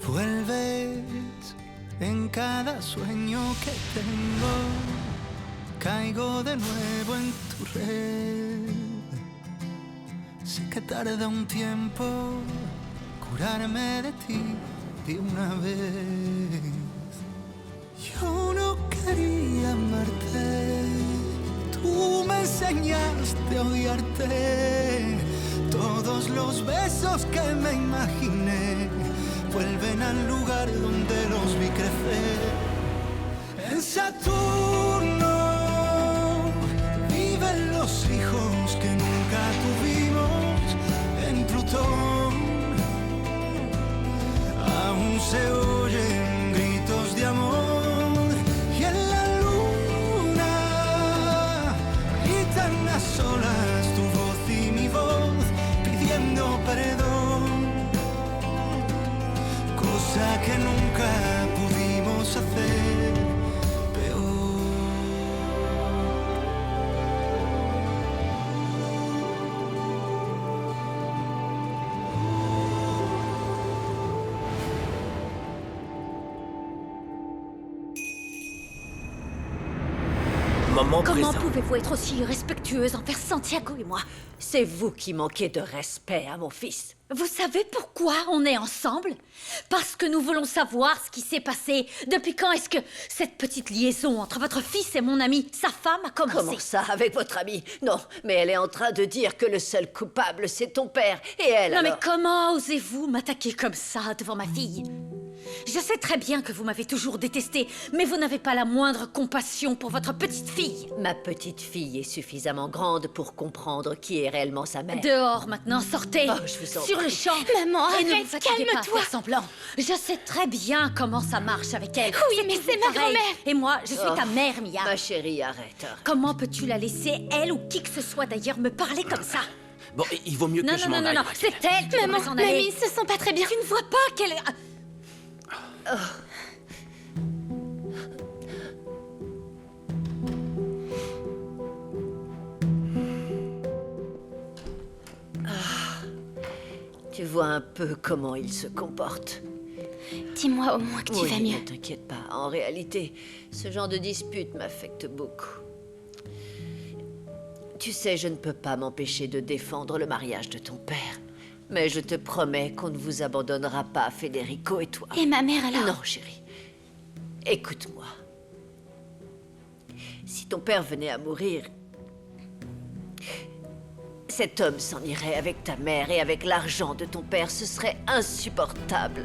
Vuelves en cada sueño que tengo, caigo de nuevo en tu red. Sé que tarda un tiempo curarme de ti de una vez. Yo no quería amarte, tú me enseñaste a odiarte. Todos los besos que me imaginé vuelven al lugar donde los vi crecer. En Saturno viven los hijos que nunca tuvimos. En Plutón aún se oyen gritos de amor. Y en la luna gritan a solas tu voz y mi voz pidiendo perdón, cosa que nunca pudimos hacer peor. Comment pouvez-vous être aussi irrespectueuse envers Santiago et moi? C'est vous qui manquez de respect à mon fils. Vous savez pourquoi on est ensemble? Parce que nous voulons savoir ce qui s'est passé. Depuis quand est-ce que cette petite liaison entre votre fils et mon ami, sa femme, a commencé? Comment ça, avec votre amie? Non, mais elle est en train de dire que le seul coupable, c'est ton père. Et elle, Non, alors... mais comment osez-vous m'attaquer comme ça devant ma fille? Je sais très bien que vous m'avez toujours détestée, mais vous n'avez pas la moindre compassion pour votre petite fille. Ma petite fille est suffisamment grande pour comprendre qui est réellement sa mère. Dehors maintenant, sortez. Oh, je vous en sur le prie. champ. Maman, Et ne vous arrête, fatiguez pas à calme-toi. faire semblant. Je sais très bien comment ça marche avec elle. Oui, mais c'est ma pareil. grand-mère. Et moi, je suis Oh. ta mère, Mia. Ma chérie, arrête. Comment peux-tu la laisser, elle ou qui que ce soit d'ailleurs, me parler comme ça? Bon, il vaut mieux que Non, je non, m'en non, aille. non, non, Raquel. c'est elle qui Maman, devrait s'en aller. mamie, se sent pas très bien. Tu ne vois pas qu'elle est... Tu vois un peu comment il se comporte. Dis-moi au moins que tu Oui, vas mieux. ne t'inquiète pas. En réalité, ce genre de dispute m'affecte beaucoup. Tu sais, je ne peux pas m'empêcher de défendre le mariage de ton père. Mais je te promets qu'on ne vous abandonnera pas, Federico et toi. Et ma mère alors? Non, chérie. Écoute-moi. Si ton père venait à mourir, cet homme s'en irait avec ta mère et avec l'argent de ton père. Ce serait insupportable.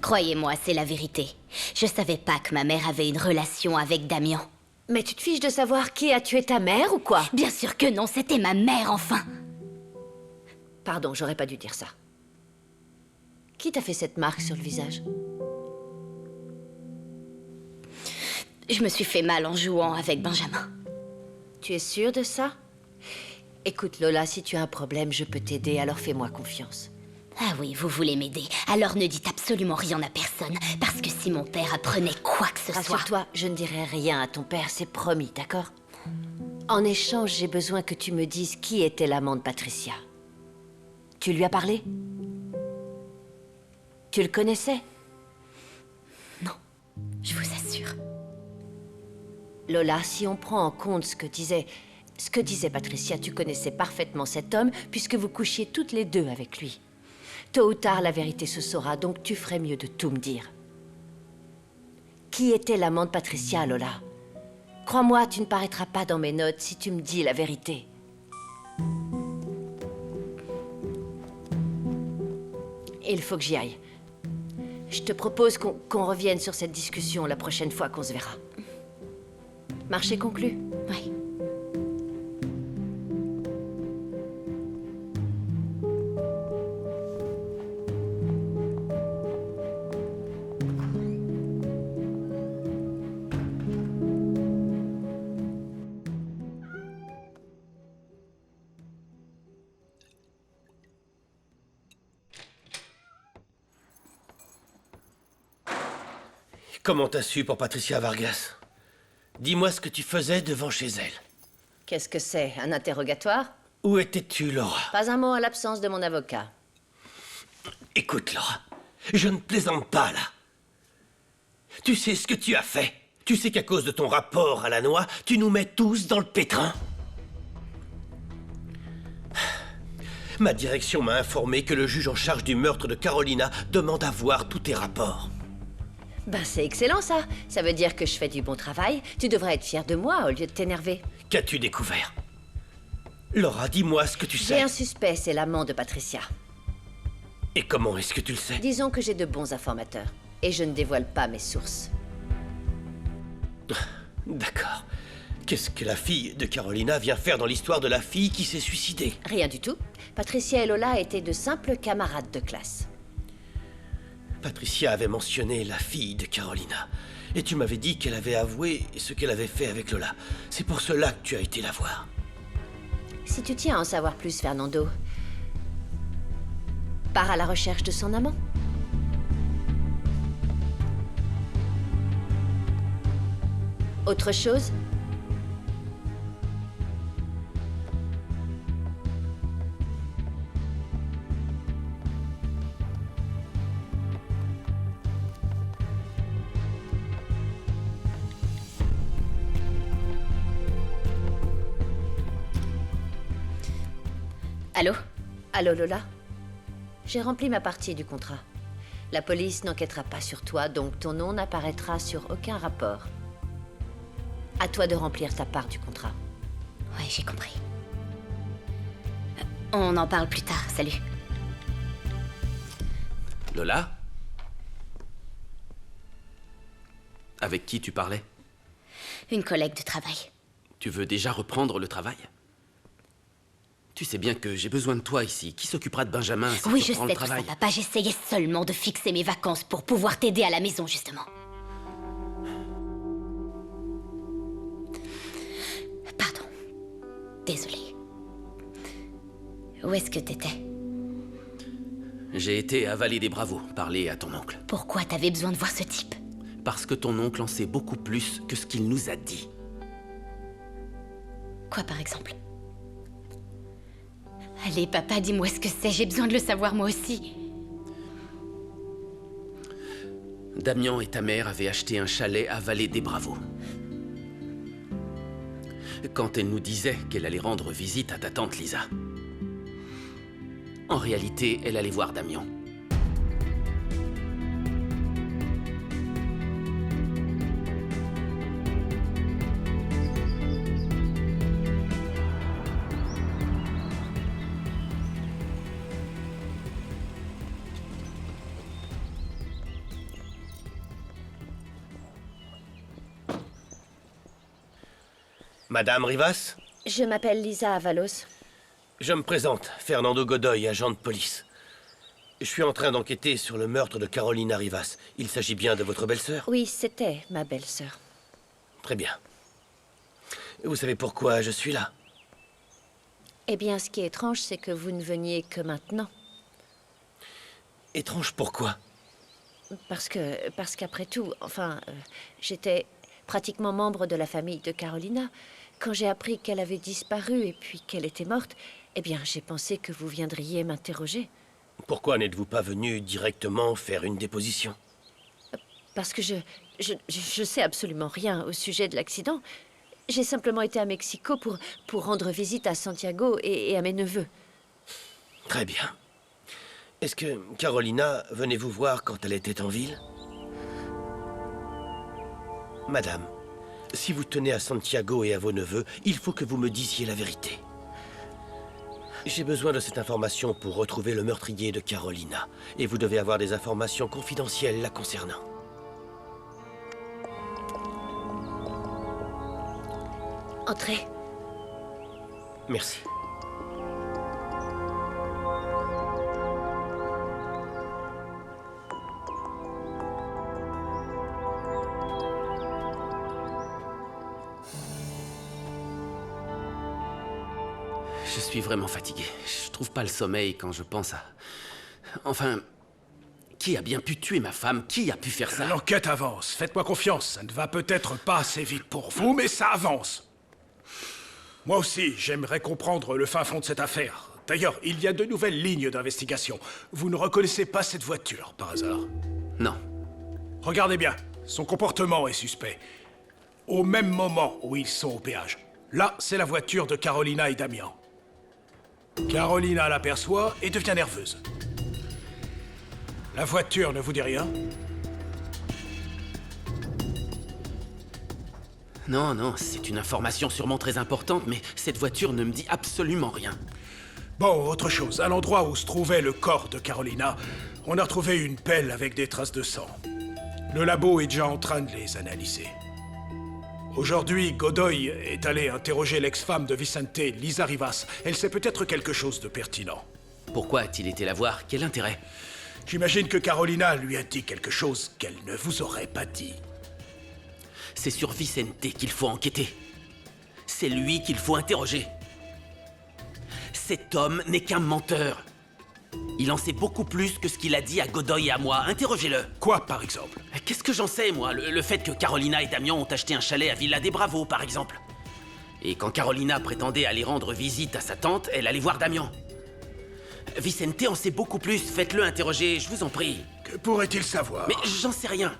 Croyez-moi, c'est la vérité. Je savais pas que ma mère avait une relation avec Damien. Mais tu te fiches de savoir qui a tué ta mère ou quoi? Bien sûr que non, c'était ma mère enfin. Pardon, j'aurais pas dû dire ça. Qui t'a fait cette marque sur le visage? Je me suis fait mal en jouant avec Benjamin. Tu es sûre de ça? Écoute, Lola, si tu as un problème, je peux t'aider, alors fais-moi confiance. Ah oui, vous voulez m'aider. Alors ne dites absolument rien à personne, parce que si mon père apprenait quoi que ce soit... Rassure-toi, je ne dirai rien à ton père, c'est promis, d'accord? En échange, j'ai besoin que tu me dises qui était l'amant de Patricia. Tu lui as parlé? Tu le connaissais? Non, je vous assure. Lola, si on prend en compte ce que disait Patricia, tu connaissais parfaitement cet homme puisque vous couchiez toutes les deux avec lui. Tôt ou tard, la vérité se saura, donc tu ferais mieux de tout me dire. Qui était l'amant de Patricia, Lola? Crois-moi, tu ne paraîtras pas dans mes notes si tu me dis la vérité. Il faut que j'y aille. Je te propose qu'on revienne sur cette discussion la prochaine fois qu'on se verra. Marché conclu? Oui. Comment t'as su pour Patricia Vargas? Dis-moi ce que tu faisais devant chez elle. Qu'est-ce que c'est? Un interrogatoire? Où étais-tu, Laura? Pas un mot à l'absence de mon avocat. Écoute, Laura, je ne plaisante pas, là. Tu sais ce que tu as fait? Tu sais qu'à cause de ton rapport à la noix, tu nous mets tous dans le pétrin? Ma direction m'a informé que le juge en charge du meurtre de Carolina demande à voir tous tes rapports. Ben c'est excellent ça. Ça veut dire que je fais du bon travail. Tu devrais être fier de moi au lieu de t'énerver. Qu'as-tu découvert? Laura, dis-moi ce que tu J'ai sais. un suspect, c'est l'amant de Patricia. Et comment est-ce que tu le sais? Disons que j'ai de bons informateurs. Et je ne dévoile pas mes sources. D'accord. Qu'est-ce que la fille de Carolina vient faire dans l'histoire de la fille qui s'est suicidée? Rien du tout. Patricia et Lola étaient de simples camarades de classe. Patricia avait mentionné la fille de Carolina. Et tu m'avais dit qu'elle avait avoué ce qu'elle avait fait avec Lola. C'est pour cela que tu as été la voir. Si tu tiens à en savoir plus, Fernando, pars à la recherche de son amant. Autre chose? Allô? Allô, Lola? J'ai rempli ma partie du contrat. La police n'enquêtera pas sur toi, donc ton nom n'apparaîtra sur aucun rapport. À toi de remplir ta part du contrat. Ouais, j'ai compris. On en parle plus tard, salut. Lola? Avec qui tu parlais? Une collègue de travail. Tu veux déjà reprendre le travail? Tu sais bien que j'ai besoin de toi ici. Qui s'occupera de Benjamin si Oui, tu je reprends sais le tout ça, travail? papa. J'essayais seulement de fixer mes vacances pour pouvoir t'aider à la maison, justement. Pardon. Désolée. Où est-ce que t'étais? J'ai été à Vallée des Bravos parler à ton oncle. Pourquoi t'avais besoin de voir ce type? Parce que ton oncle en sait beaucoup plus que ce qu'il nous a dit. Quoi, par exemple? Allez, papa, dis-moi ce que c'est. J'ai besoin de le savoir, moi aussi. Damien et ta mère avaient acheté un chalet à Vallée des Bravos. Quand elle nous disait qu'elle allait rendre visite à ta tante Lisa. En réalité, elle allait voir Damien. Madame Rivas? Je m'appelle Lisa Avalos. Je me présente, Fernando Godoy, agent de police. Je suis en train d'enquêter sur le meurtre de Carolina Rivas. Il s'agit bien de votre belle-sœur? Oui, c'était ma belle-sœur. Très bien. Vous savez pourquoi je suis là? Eh bien, ce qui est étrange, c'est que vous ne veniez que maintenant. Étrange pourquoi? Parce qu'après tout, j'étais pratiquement membre de la famille de Carolina. Quand j'ai appris qu'elle avait disparu et puis qu'elle était morte, eh bien, j'ai pensé que vous viendriez m'interroger. Pourquoi n'êtes-vous pas venu directement faire une déposition? Parce que je sais absolument rien au sujet de l'accident. J'ai simplement été à Mexico pour rendre visite à Santiago et à mes neveux. Très bien. Est-ce que Carolina venait vous voir quand elle était en ville? Madame, si vous tenez à Santiago et à vos neveux, il faut que vous me disiez la vérité. J'ai besoin de cette information pour retrouver le meurtrier de Carolina. Et vous devez avoir des informations confidentielles la concernant. Entrez. Merci. Je suis vraiment fatigué. Je trouve pas le sommeil quand je pense à... Enfin... Qui a bien pu tuer ma femme? Qui a pu faire ça? L'enquête avance. Faites-moi confiance. Ça ne va peut-être pas assez vite pour vous, mais ça avance. Moi aussi, j'aimerais comprendre le fin fond de cette affaire. D'ailleurs, il y a de nouvelles lignes d'investigation. Vous ne reconnaissez pas cette voiture, par hasard? Non. Regardez bien, son comportement est suspect. Au même moment où ils sont au péage. Là, c'est la voiture de Carolina et Damian. Carolina l'aperçoit et devient nerveuse. La voiture ne vous dit rien? Non, non, c'est une information sûrement très importante, mais cette voiture ne me dit absolument rien. Bon, autre chose. À l'endroit où se trouvait le corps de Carolina, on a retrouvé une pelle avec des traces de sang. Le labo est déjà en train de les analyser. Aujourd'hui, Godoy est allé interroger l'ex-femme de Vicente, Lisa Rivas. Elle sait peut-être quelque chose de pertinent. Pourquoi a-t-il été la voir? Quel intérêt? J'imagine que Carolina lui a dit quelque chose qu'elle ne vous aurait pas dit. C'est sur Vicente qu'il faut enquêter. C'est lui qu'il faut interroger. Cet homme n'est qu'un menteur. Il en sait beaucoup plus que ce qu'il a dit à Godoy et à moi. Interrogez-le. Quoi, par exemple? Qu'est-ce que j'en sais, moi? Le fait que Carolina et Damian ont acheté un chalet à Villa des Bravos, par exemple. Et quand Carolina prétendait aller rendre visite à sa tante, elle allait voir Damian. Vicente en sait beaucoup plus. Faites-le interroger, je vous en prie. Que pourrait-il savoir? Mais j'en sais rien.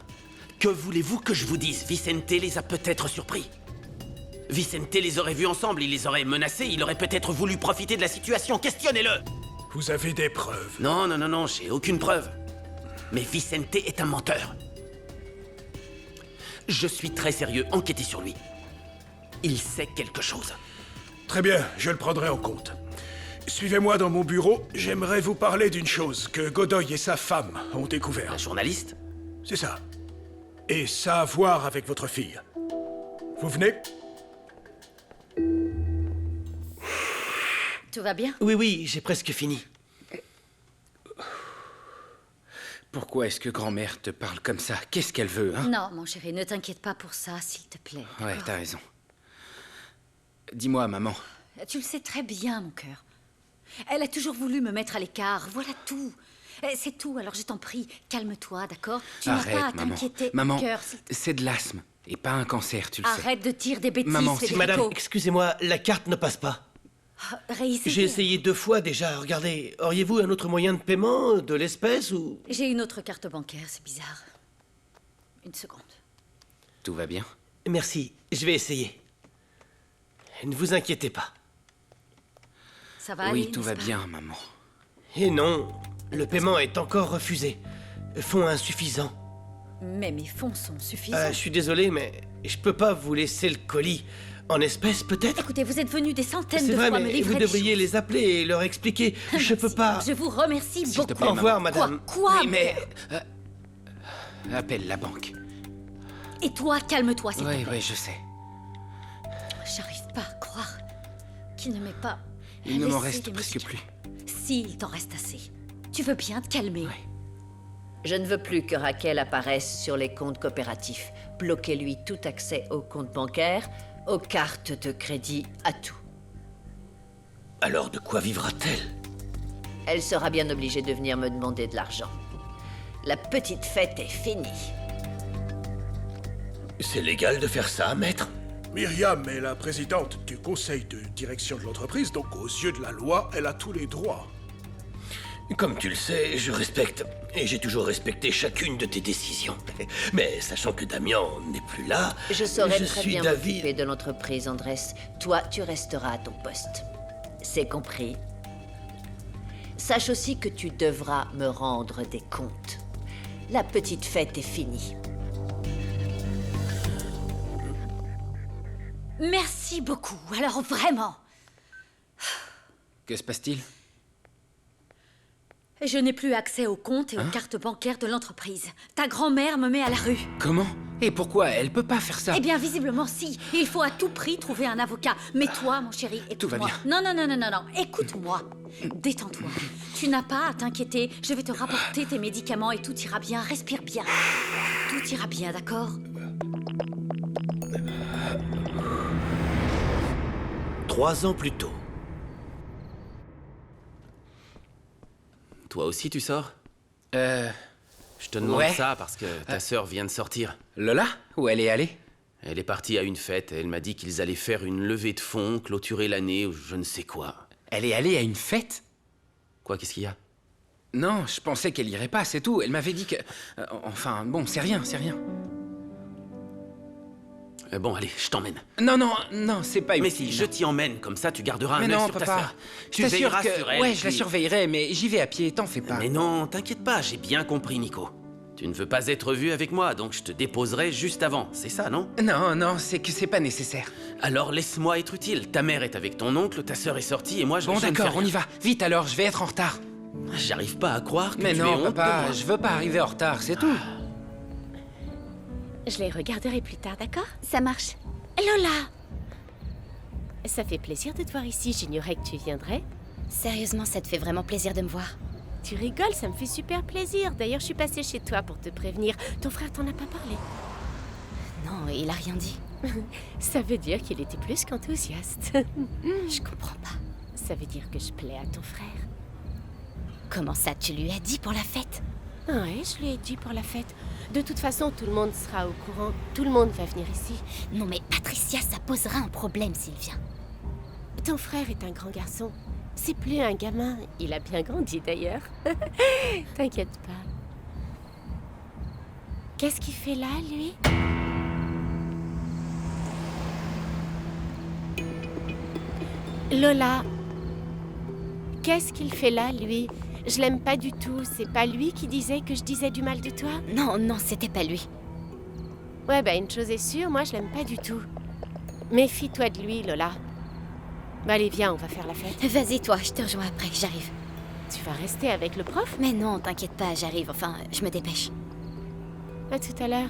Que voulez-vous que je vous dise? Vicente les a peut-être surpris. Vicente les aurait vus ensemble, il les aurait menacés, il aurait peut-être voulu profiter de la situation. Questionnez-le! Vous avez des preuves? Non, non, non, non, j'ai aucune preuve. Mais Vicente est un menteur. Je suis très sérieux, enquêtez sur lui. Il sait quelque chose. Très bien, je le prendrai en compte. Suivez-moi dans mon bureau, j'aimerais vous parler d'une chose que Godoy et sa femme ont découvert. Un journaliste? C'est ça. Et ça a à voir avec votre fille. Vous venez? Tout va bien? Oui, oui, j'ai presque fini. Pourquoi est-ce que grand-mère te parle comme ça? Qu'est-ce qu'elle veut, hein? Non, mon chéri, ne t'inquiète pas pour ça, s'il te plaît. Ouais, d'accord? t'as raison. Dis-moi, maman. Tu le sais très bien, mon cœur. Elle a toujours voulu me mettre à l'écart, voilà tout. C'est tout, alors je t'en prie, calme-toi, d'accord? Tu n'as pas à Arrête, maman. t'inquiéter, Maman, cœur. c'est de l'asthme, et pas un cancer, tu le sais. Arrête de dire des bêtises, Maman, Federico. Madame, excusez-moi, la carte ne passe pas. Réessayer. J'ai essayé 2 fois déjà, regardez. Auriez-vous un autre moyen de paiement, de l'espèce ou... J'ai une autre carte bancaire, c'est bizarre. Une seconde. Tout va bien? Merci, je vais essayer. Ne vous inquiétez pas. Ça va aller, Oui, tout n'est-ce va pas? bien, maman. Et non, le paiement est encore refusé. Fonds insuffisants. Mais mes fonds sont suffisants. Je suis désolé, mais je peux pas vous laisser le colis. En espèces, peut-être? Écoutez, vous êtes venus des centaines C'est de vrai, fois me mais livrer vous des devriez choses. les appeler et leur expliquer. Je peux pas... Je vous remercie S'il te beaucoup. plaît, Au revoir, madame. Quoi? Oui, mais... appelle la banque. Et toi, calme-toi, s'il te Oui, plaît. oui, je sais. J'arrive pas à croire qu'il ne m'ait pas Il ne m'en laissé reste des presque plus. médicaments. Si, il t'en reste assez. Tu veux bien te calmer? Ouais. Je ne veux plus que Raquel apparaisse sur les comptes coopératifs. Bloquez-lui tout accès aux comptes bancaires, aux cartes de crédit, à tout. Alors de quoi vivra-t-elle? Elle sera bien obligée de venir me demander de l'argent. La petite fête est finie. C'est légal de faire ça, maître? Myriam est la présidente du conseil de direction de l'entreprise, donc aux yeux de la loi, elle a tous les droits. Comme tu le sais, je respecte. Et j'ai toujours respecté chacune de tes décisions. Mais sachant que Damian n'est plus là, Je saurai très suis bien d'avis... m'occuper de l'entreprise, Andrés. Toi, tu resteras à ton poste. C'est compris. Sache aussi que tu devras me rendre des comptes. La petite fête est finie. Merci beaucoup. Alors vraiment, Que se passe-t-il? je n'ai plus accès aux comptes et aux cartes bancaires de l'entreprise. Ta grand-mère me met à la rue. Comment? Et pourquoi? Elle peut pas faire ça. Eh bien, visiblement, si. Il faut à tout prix trouver un avocat. Mais toi, mon chéri, écoute-moi. Tout va bien. Non, non, non, non, non, non. Écoute-moi. Détends-toi. Tu n'as pas à t'inquiéter. Je vais te rapporter tes médicaments et tout ira bien. Respire bien. Tout ira bien, d'accord? 3 ans plus tôt. Toi aussi, tu sors? Je te demande Ouais. ça parce que ta sœur vient de sortir. Lola? Où elle est allée? Elle est partie à une fête, elle m'a dit qu'ils allaient faire une levée de fonds, clôturer l'année ou je ne sais quoi. Elle est allée à une fête? Quoi, qu'est-ce qu'il y a? Non, je pensais qu'elle irait pas, c'est tout. Elle m'avait dit que... enfin, bon, c'est rien, c'est rien. Bon, allez, je t'emmène. Non, non, non, c'est pas Mais utile. si je t'y emmène, comme ça, tu garderas un Mais œil non, sur ta papa. sœur. Je Tu t'assure veilleras que... sur elle. Ouais, je la puis- surveillerai, mais j'y vais à pied, t'en fais pas. Mais non, t'inquiète pas, j'ai bien compris, Nico. Tu ne veux pas être vu avec moi, donc je te déposerai juste avant. C'est ça, non? Non, non, c'est que c'est pas nécessaire. Alors laisse-moi être utile. Ta mère est avec ton oncle, ta sœur est sortie et moi je... Bon, je ne fais d'accord, on rien. y va. Vite alors, je vais être en retard. J'arrive pas à croire que Mais tu aies non, honte de papa, moi. je veux pas arriver en retard, c'est tout. Je les regarderai plus tard, d'accord? Ça marche. Lola! Ça fait plaisir de te voir ici, j'ignorais que tu viendrais. Sérieusement, ça te fait vraiment plaisir de me voir. Tu rigoles, ça me fait super plaisir. D'ailleurs, je suis passée chez toi pour te prévenir. Ton frère t'en a pas parlé. Non, il a rien dit. Ça veut dire qu'il était plus qu'enthousiaste. Je comprends pas. Ça veut dire que je plais à ton frère. Comment ça, tu lui as dit pour la fête? Ouais, je lui ai dit pour la fête. De toute façon, tout le monde sera au courant. Tout le monde va venir ici. Non mais Patricia, ça posera un problème s'il vient. Ton frère est un grand garçon. C'est plus un gamin. Il a bien grandi d'ailleurs. T'inquiète pas. Qu'est-ce qu'il fait là, lui? Lola. Qu'est-ce qu'il fait là, lui? Je l'aime pas du tout. C'est pas lui qui disait que je disais du mal de toi? Non, non, c'était pas lui. Ouais, bah une chose est sûre, moi je l'aime pas du tout. Méfie-toi de lui, Lola. Bah allez, viens, on va faire la fête. Vas-y toi, je te rejoins après, j'arrive. Tu vas rester avec le prof? Mais non, t'inquiète pas, j'arrive, enfin, je me dépêche. À tout à l'heure.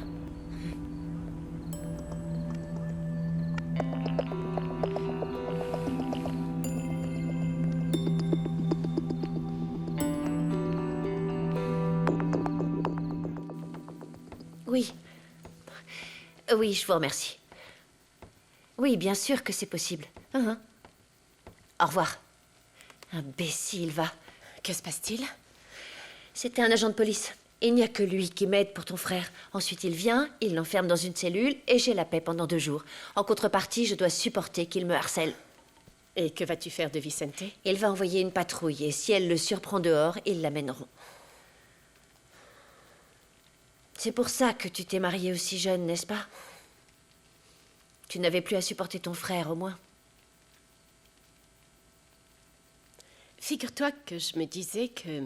Oui. Oui, je vous remercie. Oui, bien sûr que c'est possible. Au revoir. Imbécile, va. Que se passe-t-il? C'était un agent de police. Il n'y a que lui qui m'aide pour ton frère. Ensuite, il vient, il l'enferme dans une cellule et j'ai la paix pendant 2 jours. En contrepartie, je dois supporter qu'il me harcèle. Et que vas-tu faire de Vicente? Il va envoyer une patrouille et si elle le surprend dehors, ils l'amèneront. C'est pour ça que tu t'es mariée aussi jeune, n'est-ce pas? Tu n'avais plus à supporter ton frère, au moins. Figure-toi que je me disais que...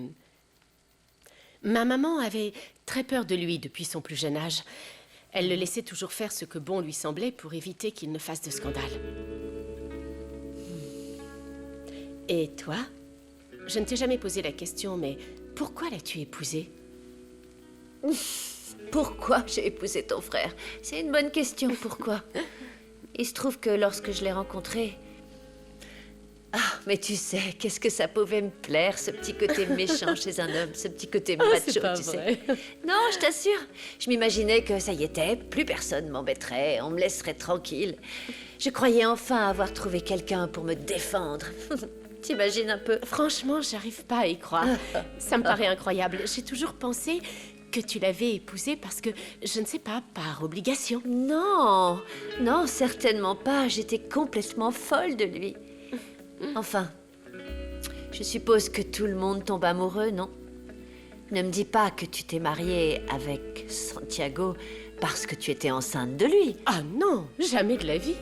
Ma maman avait très peur de lui depuis son plus jeune âge. Elle le laissait toujours faire ce que bon lui semblait pour éviter qu'il ne fasse de scandale. Et toi? Je ne t'ai jamais posé la question, mais pourquoi l'as-tu épousé? Pourquoi j'ai épousé ton frère? C'est une bonne question, pourquoi? Il se trouve que lorsque je l'ai rencontré... Ah, mais tu sais, qu'est-ce que ça pouvait me plaire, ce petit côté méchant chez un homme, ce petit côté macho, c'est pas tu vrai. sais. Non, je t'assure. Je m'imaginais que ça y était, plus personne m'embêterait, on me laisserait tranquille. Je croyais enfin avoir trouvé quelqu'un pour me défendre. T'imagines un peu? Franchement, j'arrive pas à y croire. Ça me paraît incroyable. J'ai toujours pensé que tu l'avais épousé parce que, je ne sais pas, par obligation. Non, non, certainement pas. J'étais complètement folle de lui. Enfin, je suppose que tout le monde tombe amoureux, non? Ne me dis pas que tu t'es mariée avec Santiago parce que tu étais enceinte de lui. Ah non, jamais de la vie.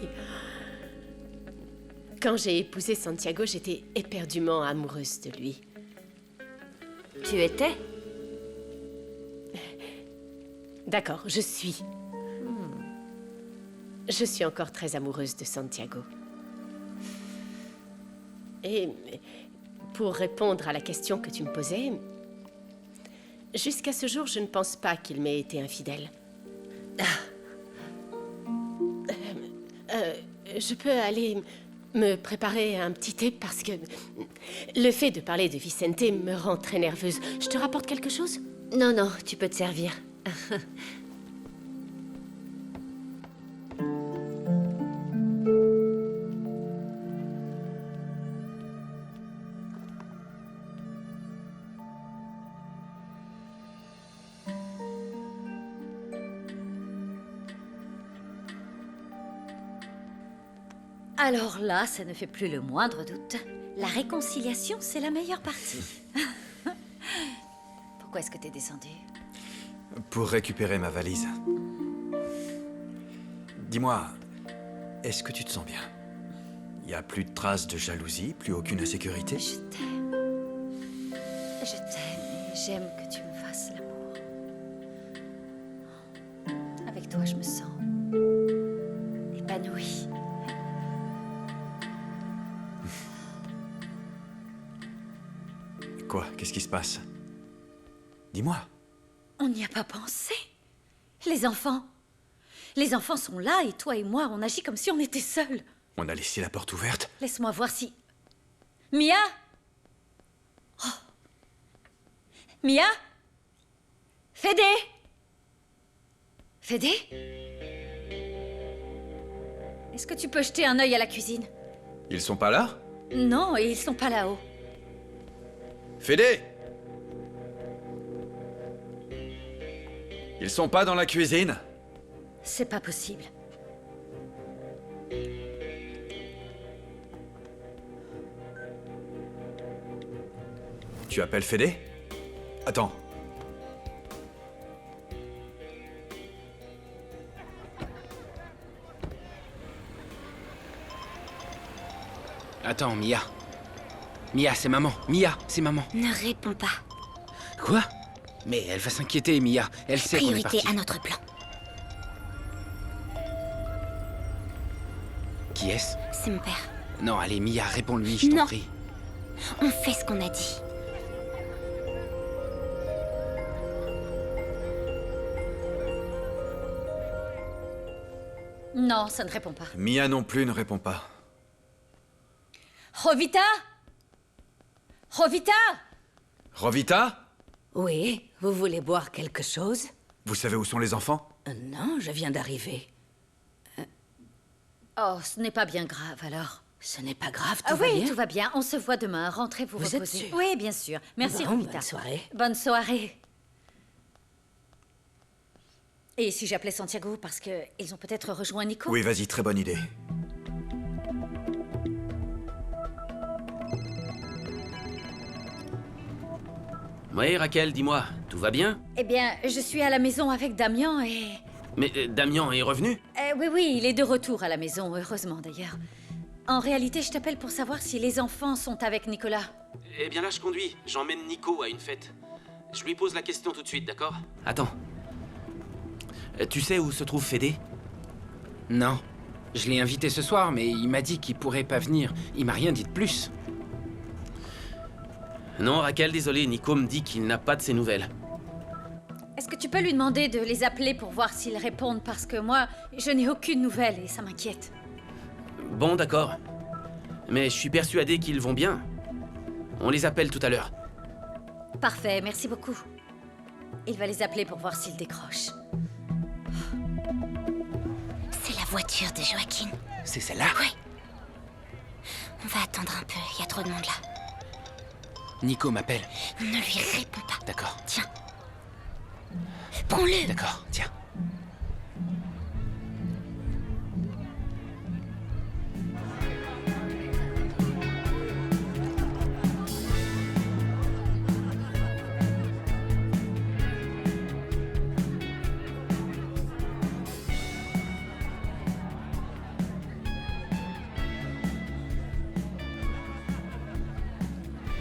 Quand j'ai épousé Santiago, j'étais éperdument amoureuse de lui. Tu étais? D'accord, je suis. Je suis encore très amoureuse de Santiago. Et pour répondre à la question que tu me posais, jusqu'à ce jour, je ne pense pas qu'il m'ait été infidèle. Je peux aller me préparer un petit thé parce que le fait de parler de Vicente me rend très nerveuse. Je te rapporte quelque chose? Non, non, tu peux te servir. Alors là, ça ne fait plus le moindre doute. La réconciliation, c'est la meilleure partie. Pourquoi est-ce que t'es descendu? Pour récupérer ma valise. Dis-moi, est-ce que tu te sens bien? Il n'y a plus de traces de jalousie, plus aucune insécurité? Je t'aime. Je t'aime et j'aime que tu me fasses l'amour. Avec toi, je me sens épanouie. Quoi? Qu'est-ce qui se passe? Dis-moi. On n'y a pas pensé. Les enfants. Les enfants sont là et toi et moi, on agit comme si on était seuls. On a laissé la porte ouverte? Laisse-moi voir si... Mia? Oh. Mia? Fédé? Fédé? Est-ce que tu peux jeter un œil à la cuisine? Ils sont pas là? Non, et ils sont pas là-haut. Fédé! Ils sont pas dans la cuisine? C'est pas possible. Tu appelles Fédé? Attends. Attends, Mia. Mia, c'est maman. Mia, c'est maman. Ne réponds pas. Quoi? Mais elle va s'inquiéter, Mia. Elle sait qu'on est Priorité parti. à notre plan. Qui est-ce? C'est mon père. Non, allez, Mia, réponds-lui, je t'en Non. prie. On fait ce qu'on a dit. Non, ça ne répond pas. Mia non plus ne répond pas. Rovita? Rovita? Rovita? Oui, vous voulez boire quelque chose? Vous savez où sont les enfants? Non, je viens d'arriver. Oh, ce n'est pas bien grave alors. Ce n'est pas grave, tout Ah va oui, bien? tout va bien. On se voit demain. Rentrez vous Vous êtes reposer. sûre? Oui, bien sûr. Merci, Bon, Rovita. bonne soirée. Bonne soirée. Et si j'appelais Santiago parce que ils ont peut-être rejoint Nico? Oui, vas-y, très bonne idée. Oui, Raquel, dis-moi, tout va bien? Eh bien, je suis à la maison avec Damien et... Mais Damien est revenu? Oui, oui, il est de retour à la maison, heureusement d'ailleurs. En réalité, je t'appelle pour savoir si les enfants sont avec Nicolas. Eh bien là, je conduis. J'emmène Nico à une fête. Je lui pose la question tout de suite, d'accord? Attends. Tu sais où se trouve Fédé? Non. Je l'ai invité ce soir, mais il m'a dit qu'il pourrait pas venir. Il m'a rien dit de plus. Non, Raquel, désolé, Nico me dit qu'il n'a pas de ses nouvelles. Est-ce que tu peux lui demander de les appeler pour voir s'ils répondent? Parce que moi, je n'ai aucune nouvelle et ça m'inquiète. Bon, d'accord. Mais je suis persuadé qu'ils vont bien. On les appelle tout à l'heure. Parfait, merci beaucoup. Il va les appeler pour voir s'ils décrochent. C'est la voiture de Joaquin. C'est celle-là? Oui. On va attendre un peu, il y a trop de monde là. Nico m'appelle. Ne lui réponds pas. D'accord. Tiens. Prends-le. D'accord, tiens.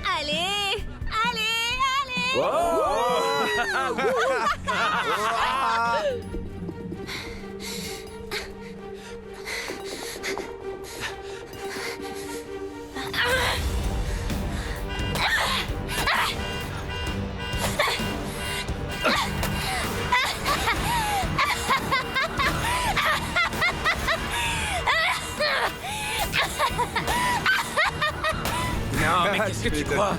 Allez! Allez! Allez! Non, mais qu'est-ce que tu crois?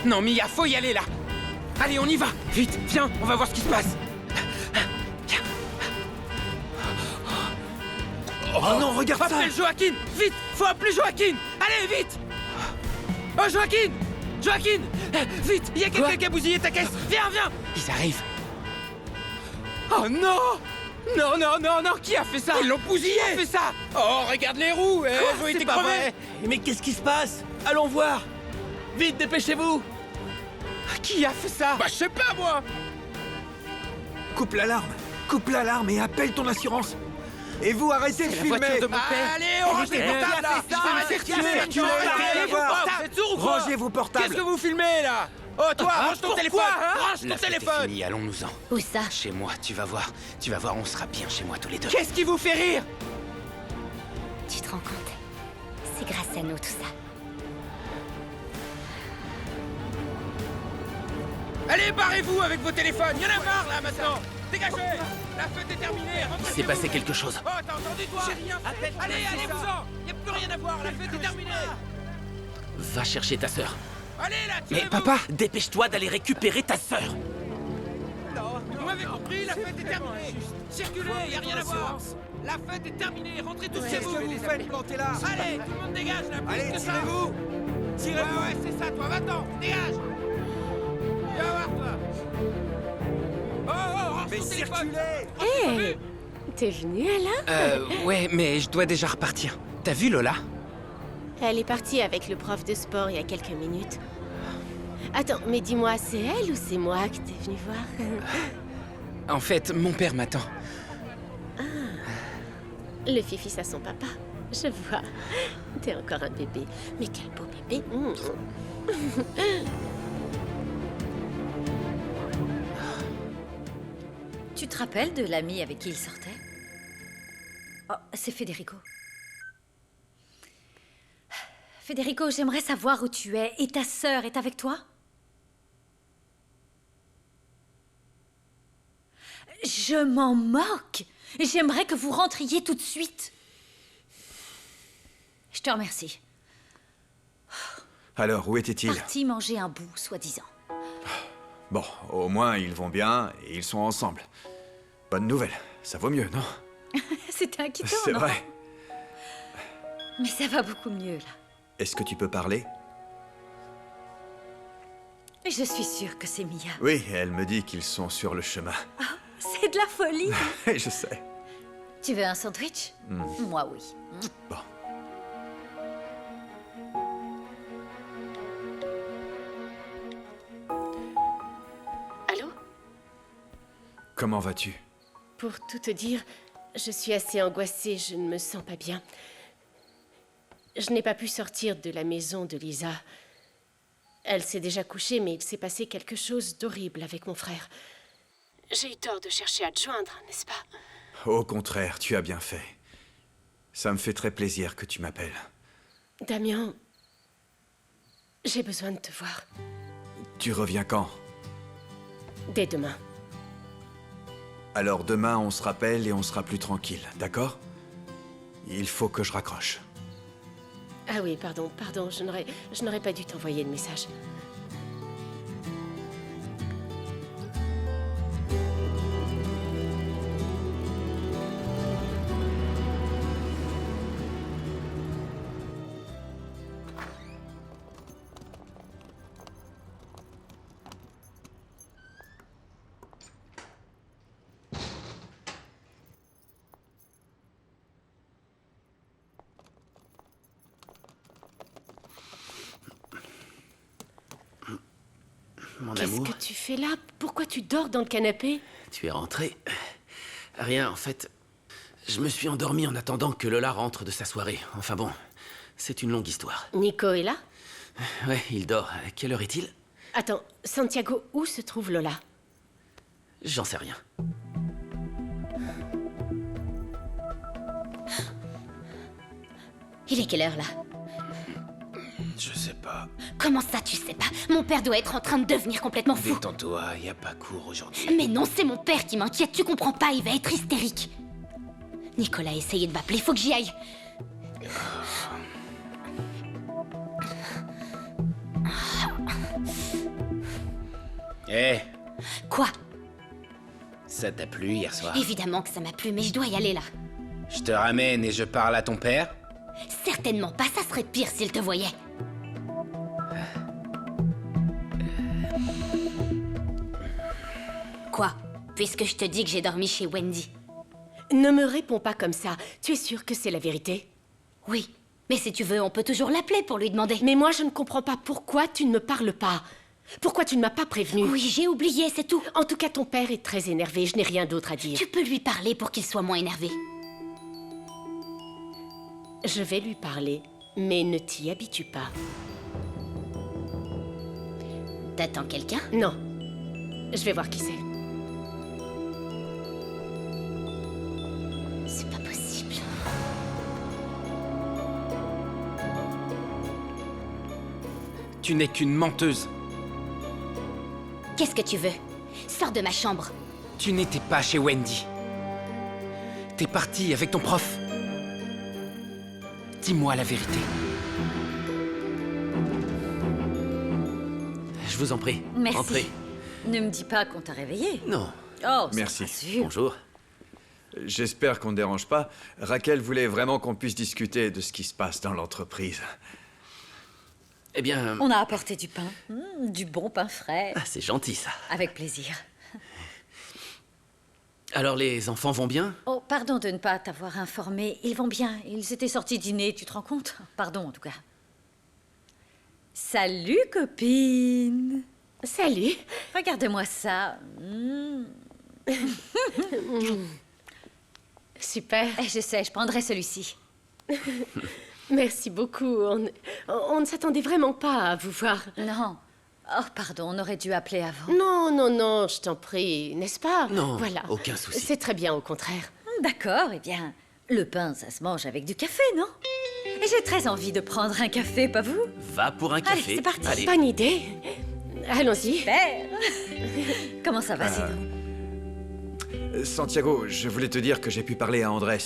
Non, Mia, faut y aller là. Allez, on y va. Vite, viens, on va voir ce qui se passe. Viens. Oh non, regarde ça! Appelle Joaquin. Vite, faut appeler Joaquin. Allez, vite. Oh, Joaquin. Joaquin. Vite, il y a quelqu'un qui a bousillé ta caisse. Viens, viens. Ils arrivent. Oh non. Non, non, non, non, qui a fait ça? Ils l'ont bousillé! Qui a fait ça? Oh, regarde les roues! Elles ont été C'est pas crevées! vrai. Mais qu'est-ce qui se passe? Allons voir. Vite, dépêchez-vous. Qui a fait ça? Bah, je sais pas, moi! Coupe l'alarme et appelle ton assurance. Et vous, arrêtez de C'est la filmer. voiture de mon père! Allez, on range les portables, là! Je vais me faire tuer. Allez voir. Rangez vos portables. Qu'est-ce que vous filmez, là? Oh, toi, range ton téléphone! Range ton téléphone! Fini, allons-nous-en. Où ça? Chez moi, tu vas voir, on sera bien chez moi tous les deux. Qu'est-ce qui vous fait rire? Tu te rends compte? C'est grâce à nous, tout ça. Allez, barrez-vous avec vos téléphones! Y'en a marre, là, maintenant! Dégagez! La fête est terminée! Il Rentrez s'est chez passé vous. quelque chose. Oh, t'as entendu, toi? J'ai rien fait! Allez, allez-vous-en! Y'a plus rien à voir, la fête est terminée! Va chercher ta sœur. Allez, là, Mais tirez-vous! papa, dépêche-toi d'aller récupérer ta sœur. Vous m'avez compris, la fête est terminée! Circulez, y'a rien à voir! La fête est terminée, rentrez tous chez vous! Qu'est-ce que vous faites plantez là? Allez, tout le monde dégage, là, plus Allez, que ça! tirez-vous. Tirez-vous. Ouais, c'est ça, toi, va-t'en, dégage! Viens voir, toi! Oh, range Mais ton téléphone! circulez. Hé! T'es venu, Alain? Ouais, mais je dois déjà repartir. T'as vu Lola? Elle est partie avec le prof de sport il y a quelques minutes. Attends, mais dis-moi, c'est elle ou c'est moi que t'es venu voir? En fait, mon père m'attend. Le fils à son papa. Je vois. T'es encore un bébé. Mais quel beau bébé. Tu te rappelles de l'ami avec qui il sortait? Oh, c'est Federico. Federico, j'aimerais savoir où tu es. Et ta sœur est avec toi? Je m'en moque. J'aimerais que vous rentriez tout de suite. Je te remercie. Alors, où était-il? Parti manger un bout, soi-disant. Bon, au moins, ils vont bien et ils sont ensemble. Bonne nouvelle. Ça vaut mieux, non? C'était inquiétant, C'est non? vrai. Mais ça va beaucoup mieux, là. Est-ce que tu peux parler? Je suis sûre que c'est Mia. Oui, elle me dit qu'ils sont sur le chemin. C'est de la folie. Je sais. Tu veux un sandwich? Moi, oui. Bon. Allô? Comment vas-tu? Pour tout te dire, je suis assez angoissée, je ne me sens pas bien. Je n'ai pas pu sortir de la maison de Lisa. Elle s'est déjà couchée, mais il s'est passé quelque chose d'horrible avec mon frère. J'ai eu tort de chercher à te joindre, n'est-ce pas? Au contraire, tu as bien fait. Ça me fait très plaisir que tu m'appelles. Damien, j'ai besoin de te voir. Tu reviens quand? Dès demain. Alors demain, on se rappelle et on sera plus tranquille, d'accord? Il faut que je raccroche. Ah oui, pardon, je n'aurais pas dû t'envoyer le message. Mon Qu'est-ce amour, que tu fais là? Pourquoi tu dors dans le canapé? tu es rentré. Rien, en fait. Je me suis endormi en attendant que Lola rentre de sa soirée. Enfin bon, c'est une longue histoire. Nico est là? Ouais, il dort. Quelle heure est-il? Attends, Santiago, où se trouve Lola? J'en sais rien. Il est quelle heure, là? Je sais pas. Comment ça, tu sais pas? Mon père doit être en train de devenir complètement fou. Détends-toi, y a pas cours aujourd'hui. Mais non, c'est mon père qui m'inquiète, tu comprends pas, il va être hystérique. Nicolas a essayé de m'appeler, faut que j'y aille. Hé, Quoi? ça t'a plu hier soir? Évidemment que ça m'a plu, mais je dois y aller là. Je te ramène et je parle à ton père? Certainement pas, ça serait pire s'il te voyait. Quoi? Puisque je te dis que j'ai dormi chez Wendy. Ne me réponds pas comme ça. Tu es sûr que c'est la vérité? Oui, mais si tu veux, on peut toujours l'appeler pour lui demander. Mais moi, je ne comprends pas pourquoi tu ne me parles pas. Pourquoi tu ne m'as pas prévenu? Oui, j'ai oublié, c'est tout. En tout cas, ton père est très énervé. Je n'ai rien d'autre à dire. Tu peux lui parler pour qu'il soit moins énervé. Je vais lui parler, mais ne t'y habitue pas. T'attends quelqu'un? Non. Je vais voir qui c'est. C'est pas possible. Tu n'es qu'une menteuse. Qu'est-ce que tu veux? Sors de ma chambre. Tu n'étais pas chez Wendy. T'es parti avec ton prof. Dis-moi la vérité. Je vous en prie. Merci. Entrez. Ne me dis pas qu'on t'a réveillé. Non. Oh, Merci. Sûr. Bonjour. J'espère qu'on ne dérange pas. Raquel voulait vraiment qu'on puisse discuter de ce qui se passe dans l'entreprise. Eh bien... On a apporté du pain. Du bon pain frais. Ah, c'est gentil, ça. Avec plaisir. Alors, les enfants vont bien? Oh, pardon de ne pas t'avoir informé. Ils vont bien. Ils étaient sortis dîner, tu te rends compte? Pardon, en tout cas. Salut, copine. Salut. Regarde-moi ça. Super. Je sais, je prendrai celui-ci. Merci beaucoup. On ne s'attendait vraiment pas à vous voir. Non. Oh, pardon, on aurait dû appeler avant. Non, non, non, je t'en prie, n'est-ce pas? Non, voilà. aucun souci. C'est très bien, au contraire. D'accord, eh bien, le pain, ça se mange avec du café, non? Et j'ai très envie de prendre un café, pas vous? Va pour un café. Allez, c'est parti. Allez. Bonne idée. Allons-y. Super. Comment ça va, sinon? Santiago, je voulais te dire que j'ai pu parler à Andrés.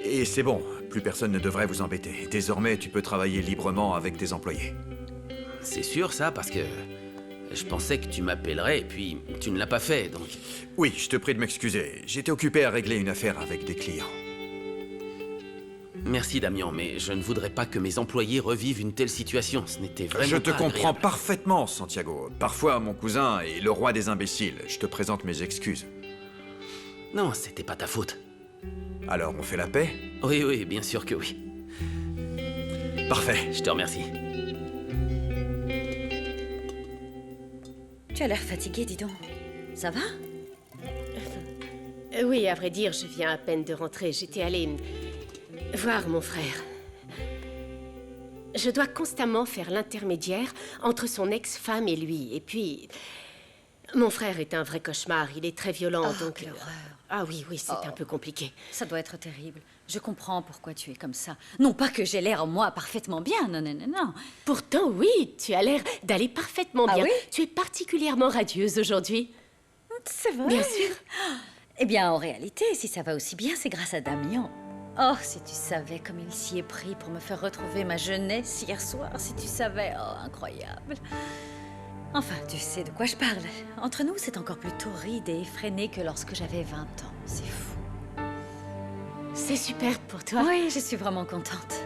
Et c'est bon, plus personne ne devrait vous embêter. Désormais, tu peux travailler librement avec tes employés. C'est sûr, ça, parce que... Je pensais que tu m'appellerais, et puis tu ne l'as pas fait, donc... Oui, je te prie de m'excuser. J'étais occupé à régler une affaire avec des clients. Merci, Damien, mais je ne voudrais pas que mes employés revivent une telle situation. Ce n'était vraiment Je te pas comprends agréable. parfaitement, Santiago. Parfois, mon cousin est le roi des imbéciles. Je te présente mes excuses. Non, c'était pas ta faute. Alors, on fait la paix? Oui, oui, bien sûr que oui. Parfait. Je te remercie. Tu as l'air fatigué, dis donc. Ça va? Oui, à vrai dire, je viens à peine de rentrer. J'étais allée voir mon frère. Je dois constamment faire l'intermédiaire entre son ex-femme et lui. Et puis, mon frère est un vrai cauchemar. Il est très violent, donc... quelle horreur. Ah oui, oui, c'est un peu compliqué. Ça doit être terrible. Je comprends pourquoi tu es comme ça. Non pas que j'ai l'air, moi, parfaitement bien. Non, non, non, non. Pourtant, oui, tu as l'air d'aller parfaitement Ah bien. oui? Tu es particulièrement radieuse aujourd'hui. C'est vrai. Bien sûr. Eh bien, en réalité, si ça va aussi bien, c'est grâce à Damien. Oh, si tu savais comme il s'y est pris pour me faire retrouver ma jeunesse hier soir. Si tu savais. Oh, incroyable. Enfin, tu sais de quoi je parle. Entre nous, c'est encore plus torride et effréné que lorsque j'avais 20 ans. C'est fou. C'est super pour toi. Oui, je suis vraiment contente.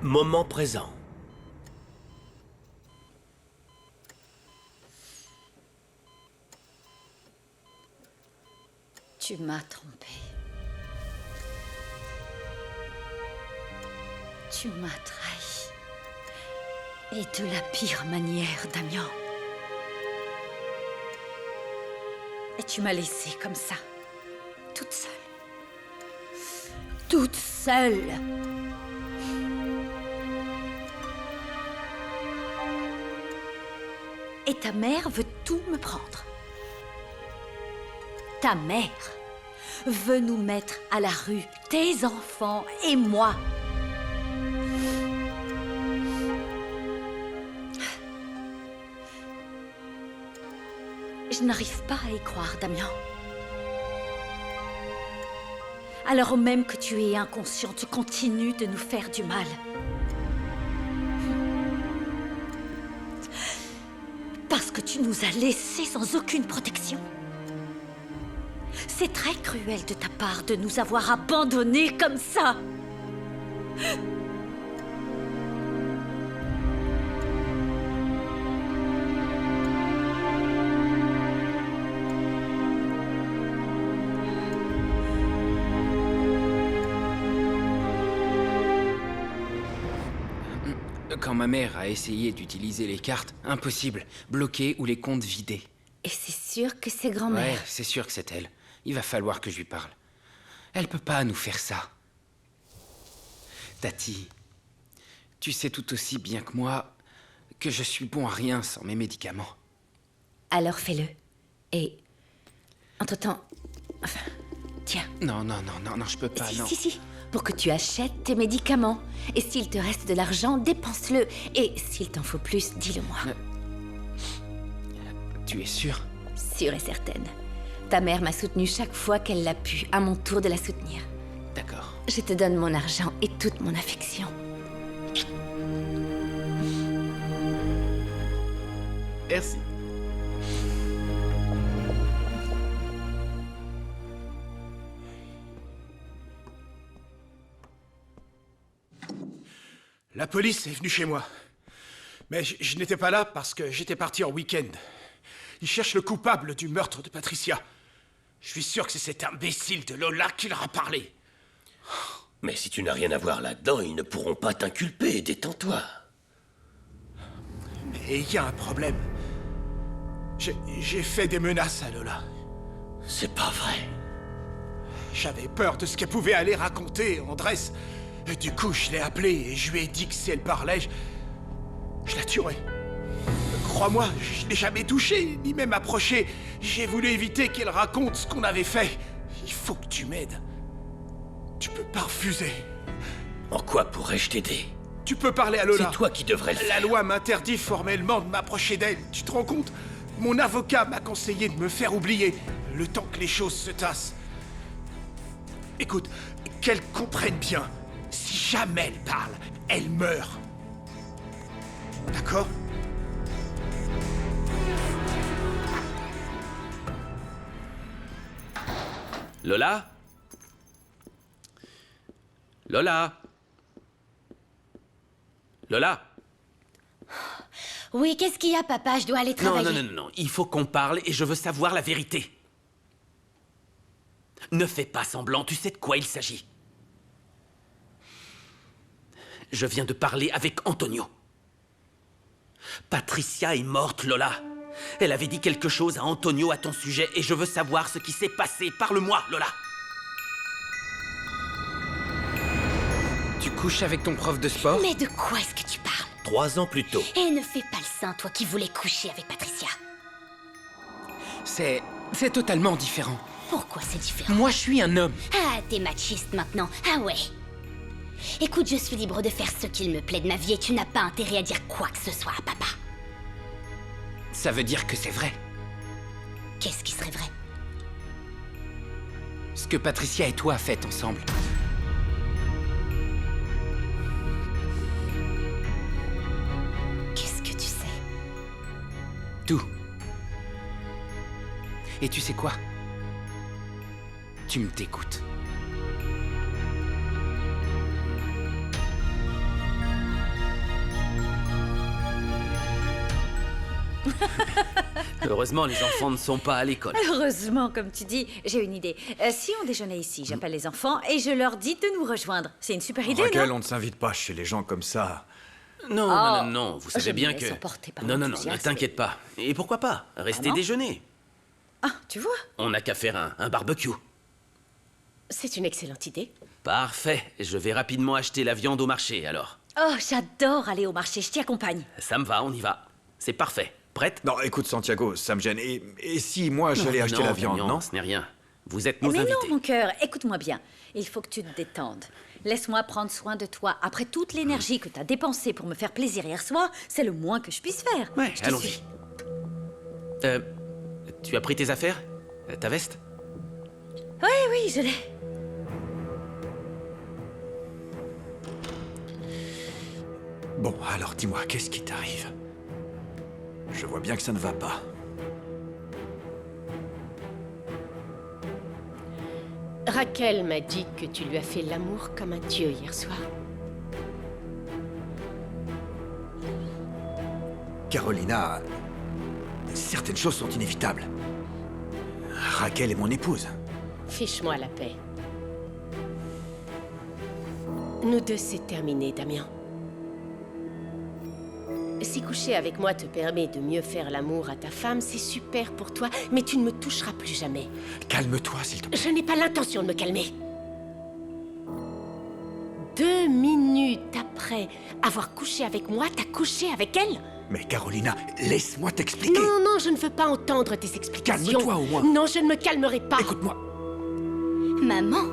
Moment présent. Tu m'as trompé. Tu m'as trahi. Et de la pire manière, Damien. Et tu m'as laissée comme ça, toute seule. Toute seule. Et ta mère veut tout me prendre. Ta mère veut nous mettre à la rue, tes enfants et moi. Je n'arrive pas à y croire, Damien. Alors même que tu es inconscient, tu continues de nous faire du mal. Parce que tu nous as laissés sans aucune protection. C'est très cruel de ta part de nous avoir abandonnés comme ça. Quand ma mère a essayé d'utiliser les cartes, impossible. Bloquées ou les comptes vidés. Et c'est sûr que c'est grand-mère. Ouais, c'est sûr que c'est elle. Il va falloir que je lui parle. Elle peut pas nous faire ça. Tati, tu sais tout aussi bien que moi que je suis bon à rien sans mes médicaments. Alors fais-le. Et... entre-temps... Enfin... tiens. Non, je peux pas, non. Si. Pour que tu achètes tes médicaments. Et s'il te reste de l'argent, dépense-le. Et s'il t'en faut plus, dis-le-moi. Tu es sûre? Sûre et certaine. Ta mère m'a soutenue chaque fois qu'elle l'a pu, à mon tour de la soutenir. D'accord. Je te donne mon argent et toute mon affection. Merci. La police est venue chez moi. Mais je n'étais pas là parce que j'étais parti en week-end. Ils cherchent le coupable du meurtre de Patricia. Je suis sûr que c'est cet imbécile de Lola qui leur a parlé. Mais si tu n'as rien à voir là-dedans, ils ne pourront pas t'inculper. Détends-toi. Mais il y a un problème. J'ai fait des menaces à Lola. C'est pas vrai. J'avais peur de ce qu'elle pouvait aller raconter, Andrés. Du coup, je l'ai appelée et je lui ai dit que si elle parlait, je la tuerais. Crois-moi, je l'ai jamais touchée, ni même approchée. J'ai voulu éviter qu'elle raconte ce qu'on avait fait. Il faut que tu m'aides. Tu peux pas refuser. En quoi pourrais-je t'aider? Tu peux parler à Lola. C'est toi qui devrais le faire. La loi m'interdit formellement de m'approcher d'elle. Tu te rends compte? Mon avocat m'a conseillé de me faire oublier, le temps que les choses se tassent. Écoute, qu'elle comprenne bien. Si jamais elle parle, elle meurt. D'accord? Lola? Lola? Lola? Oui, qu'est-ce qu'il y a, papa? Je dois aller travailler. Non. Il faut qu'on parle et je veux savoir la vérité. Ne fais pas semblant, tu sais de quoi il s'agit. Je viens de parler avec Antonio. Patricia est morte, Lola. Elle avait dit quelque chose à Antonio à ton sujet et je veux savoir ce qui s'est passé. Parle-moi, Lola. Tu couches avec ton prof de sport? Mais de quoi est-ce que tu parles? 3 ans plus tôt. Et ne fais pas le saint, toi qui voulais coucher avec Patricia. C'est totalement différent. Pourquoi c'est différent? Moi, je suis un homme. Ah, t'es machiste maintenant. Ah ouais. Écoute, je suis libre de faire ce qu'il me plaît de ma vie et tu n'as pas intérêt à dire quoi que ce soit à papa. Ça veut dire que c'est vrai. Qu'est-ce qui serait vrai? Ce que Patricia et toi faites ensemble. Qu'est-ce que tu sais? Tout. Et tu sais quoi? Tu me dégoûtes. Heureusement, les enfants ne sont pas à l'école. Heureusement, comme tu dis, j'ai une idée. Si on déjeunait ici, j'appelle les enfants et je leur dis de nous rejoindre. C'est une super idée, Raquel, non? on ne s'invite pas chez les gens comme ça. Non, vous savez je me bien laisse que... emporter par Non, l'enthousiasme. ne t'inquiète pas. Et pourquoi pas? Restez non déjeuner. Ah, tu vois? On n'a qu'à faire un barbecue. C'est une excellente idée. Parfait. Je vais rapidement acheter la viande au marché, alors. Oh, j'adore aller au marché, je t'y accompagne. Ça me va, on y va. C'est parfait. Prête? Non, écoute, Santiago, ça me gêne. Et si moi, j'allais acheter la viande, non? Ce n'est rien. Vous êtes nos Mais invités. non, mon cœur, écoute-moi bien. Il faut que tu te détendes. Laisse-moi prendre soin de toi. Après toute l'énergie que t'as dépensée pour me faire plaisir hier soir, c'est le moins que je puisse faire. Ouais, Je te allons-y. suis. Tu as pris tes affaires? Ta veste? Oui, je l'ai. Bon, alors dis-moi, qu'est-ce qui t'arrive? Je vois bien que ça ne va pas. Raquel m'a dit que tu lui as fait l'amour comme un dieu hier soir. Carolina, certaines choses sont inévitables. Raquel est mon épouse. Fiche-moi la paix. Nous deux, c'est terminé, Damien. Si coucher avec moi te permet de mieux faire l'amour à ta femme, c'est super pour toi, mais tu ne me toucheras plus jamais. Calme-toi, s'il te plaît. Je n'ai pas l'intention de me calmer. 2 minutes après avoir couché avec moi, t'as couché avec elle? Mais Carolina, laisse-moi t'expliquer. Non, non, je ne veux pas entendre tes explications. Calme-toi au moins. Non, je ne me calmerai pas. Écoute-moi. Maman,